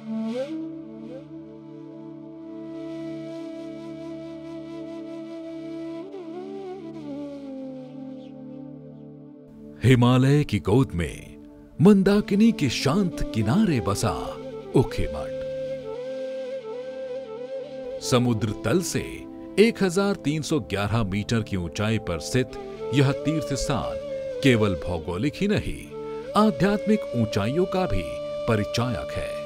हिमालय की गोद में मंदाकिनी के शांत किनारे बसा ऊखीमठ। समुद्र तल से 1311 मीटर की ऊंचाई पर स्थित यह तीर्थ स्थान केवल भौगोलिक ही नहीं, आध्यात्मिक ऊंचाइयों का भी परिचायक है।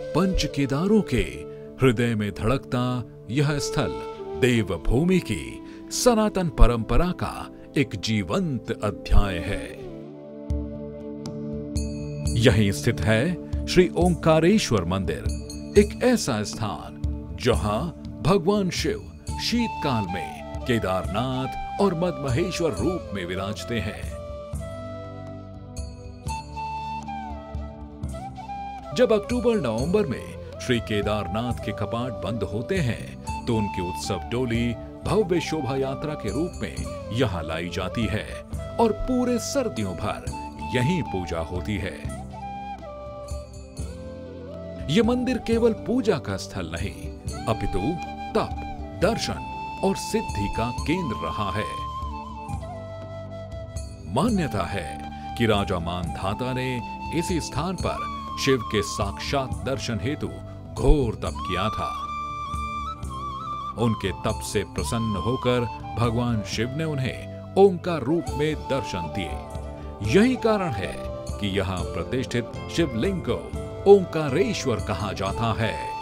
पंच केदारों के हृदय में धड़कता यह स्थल देवभूमि की सनातन परंपरा का एक जीवंत अध्याय है। यहीं स्थित है श्री ओंकारेश्वर मंदिर, एक ऐसा स्थान जहां भगवान शिव शीतकाल में केदारनाथ और मदमहेश्वर रूप में विराजते हैं। जब अक्टूबर-नवंबर में श्री केदारनाथ के कपाट बंद होते हैं तो उनकी उत्सव डोली भव्य शोभा यात्रा के रूप में यहां लाई जाती है और पूरे सर्दियों भर यहीं पूजा होती है। यह मंदिर केवल पूजा का स्थल नहीं, अपितु तप, दर्शन और सिद्धि का केंद्र रहा है। मान्यता है कि राजा मानधाता ने इसी स्थान पर शिव के साक्षात दर्शन हेतु घोर तप किया था। उनके तप से प्रसन्न होकर भगवान शिव ने उन्हें ओंकार रूप में दर्शन दिए। यही कारण है कि यहाँ प्रतिष्ठित शिवलिंग को ओंकारेश्वर कहा जाता है।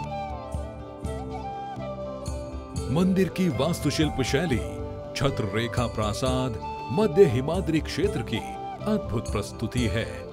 मंदिर की वास्तुशिल्प शैली छत्र रेखा प्रासाद मध्य हिमाद्री क्षेत्र की अद्भुत प्रस्तुति है।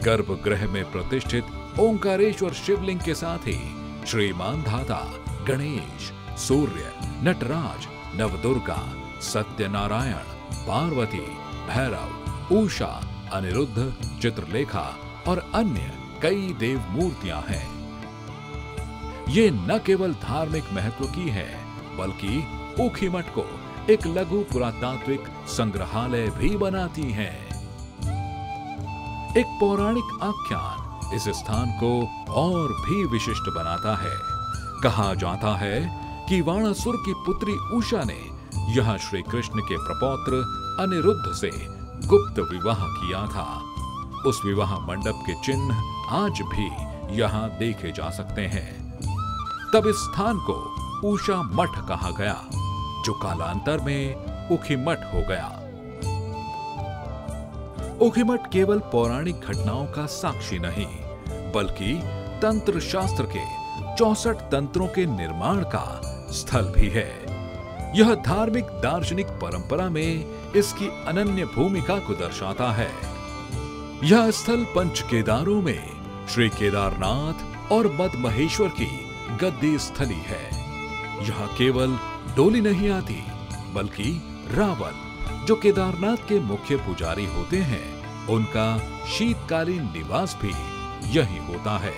गर्भगृह में प्रतिष्ठित ओंकारेश्वर शिवलिंग के साथ ही श्री मानधाता, गणेश, सूर्य, नटराज, नवदुर्गा, सत्यनारायण, पार्वती, भैरव, उषा, अनिरुद्ध, चित्रलेखा और अन्य कई देव मूर्तियां हैं। ये न केवल धार्मिक महत्व की है, बल्कि ऊखीमठ को एक लघु पुरातात्विक संग्रहालय भी बनाती हैं। एक पौराणिक आख्यान इस स्थान को और भी विशिष्ट बनाता है। कहा जाता है कि वाणासुर की पुत्री उषा ने यहां श्री कृष्ण के प्रपौत्र अनिरुद्ध से गुप्त विवाह किया था। उस विवाह मंडप के चिन्ह आज भी यहां देखे जा सकते हैं। तब इस स्थान को उषा मठ कहा गया, जो कालांतर में ऊखीमठ हो गया। ऊखीमठ केवल पौराणिक घटनाओं का साक्षी नहीं, बल्कि तंत्र शास्त्र के 64 तंत्रों के निर्माण का स्थल भी है। यह धार्मिक दार्शनिक परंपरा में इसकी अनन्य भूमिका को दर्शाता है। यह स्थल पंच केदारों में श्री केदारनाथ और मदमहेश्वर की गद्दी स्थली है। यहाँ केवल डोली नहीं आती, बल्कि रावल, जो केदारनाथ के मुख्य पुजारी होते हैं, उनका शीतकालीन निवास भी यही होता है।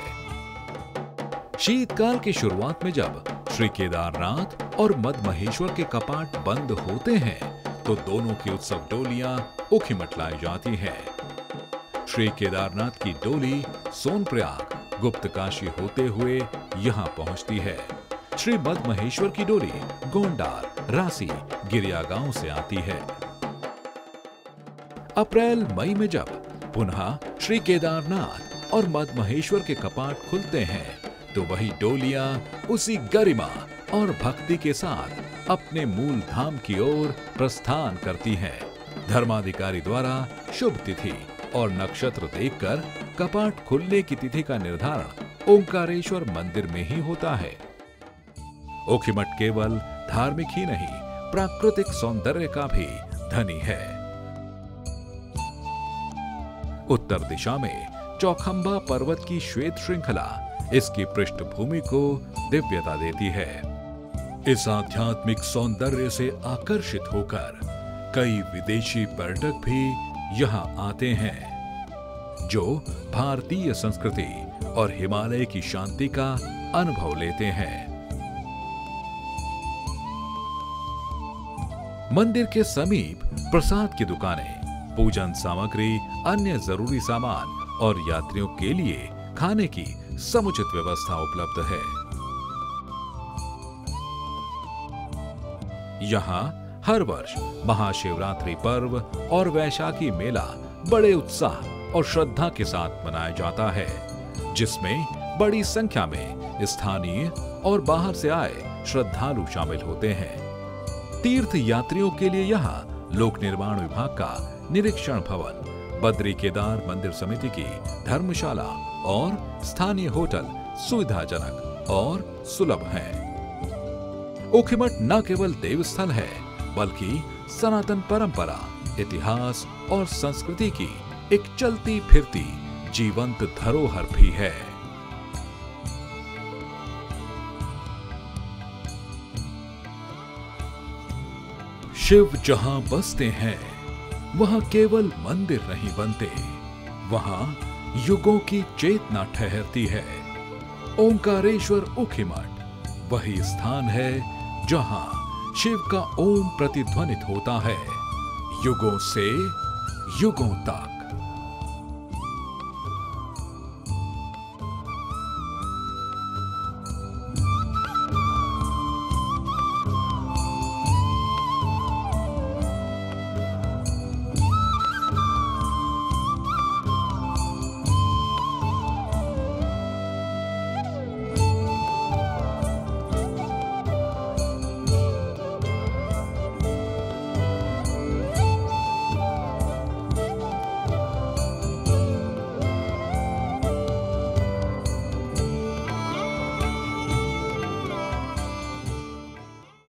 शीतकाल की शुरुआत में जब श्री केदारनाथ और मदमहेश्वर के कपाट बंद होते हैं, तो दोनों की उत्सव डोलियां ऊखीमठ लाई जाती हैं। श्री केदारनाथ की डोली सोनप्रयाग, गुप्तकाशी होते हुए यहां पहुंचती है। श्री मदमहेश्वर की डोली गोंडार, रासी, गिरिया गांव से आती है। अप्रैल मई में जब पुनः श्री केदारनाथ और मदमहेश्वर के कपाट खुलते हैं, तो वही डोलियां उसी गरिमा और भक्ति के साथ अपने मूल धाम की ओर प्रस्थान करती हैं। धर्माधिकारी द्वारा शुभ तिथि और नक्षत्र देखकर कपाट खुलने की तिथि का निर्धारण ओंकारेश्वर मंदिर में ही होता है। ऊखीमठ केवल धार्मिक ही नहीं, प्राकृतिक सौंदर्य का भी धनी है। उत्तर दिशा में चौखंबा पर्वत की श्वेत श्रृंखला इसकी पृष्ठभूमि को दिव्यता देती है। इस आध्यात्मिक सौंदर्य से आकर्षित होकर कई विदेशी पर्यटक भी यहाँ आते हैं, जो भारतीय संस्कृति और हिमालय की शांति का अनुभव लेते हैं। मंदिर के समीप प्रसाद की दुकानें, पूजन सामग्री, अन्य जरूरी सामान और यात्रियों के लिए खाने की समुचित व्यवस्था उपलब्ध है। यहाँ हर वर्ष महाशिवरात्रि पर्व और वैशाखी मेला बड़े उत्साह और श्रद्धा के साथ मनाया जाता है, जिसमें बड़ी संख्या में स्थानीय और बाहर से आए श्रद्धालु शामिल होते हैं। तीर्थ यात्रियों के लिए यहाँ लोक निर्माण विभाग का निरीक्षण भवन, बद्री केदार मंदिर समिति की धर्मशाला और स्थानीय होटल सुविधाजनक और सुलभ हैं। ऊखीमठ न केवल देवस्थल है, बल्कि सनातन परंपरा, इतिहास और संस्कृति की एक चलती फिरती जीवंत धरोहर भी है। शिव जहां बसते हैं, वहां केवल मंदिर नहीं बनते, वहां युगों की चेतना ठहरती है। ओंकारेश्वर ऊखीमठ वही स्थान है जहां शिव का ओम प्रतिध्वनित होता है, युगों से युगों तक।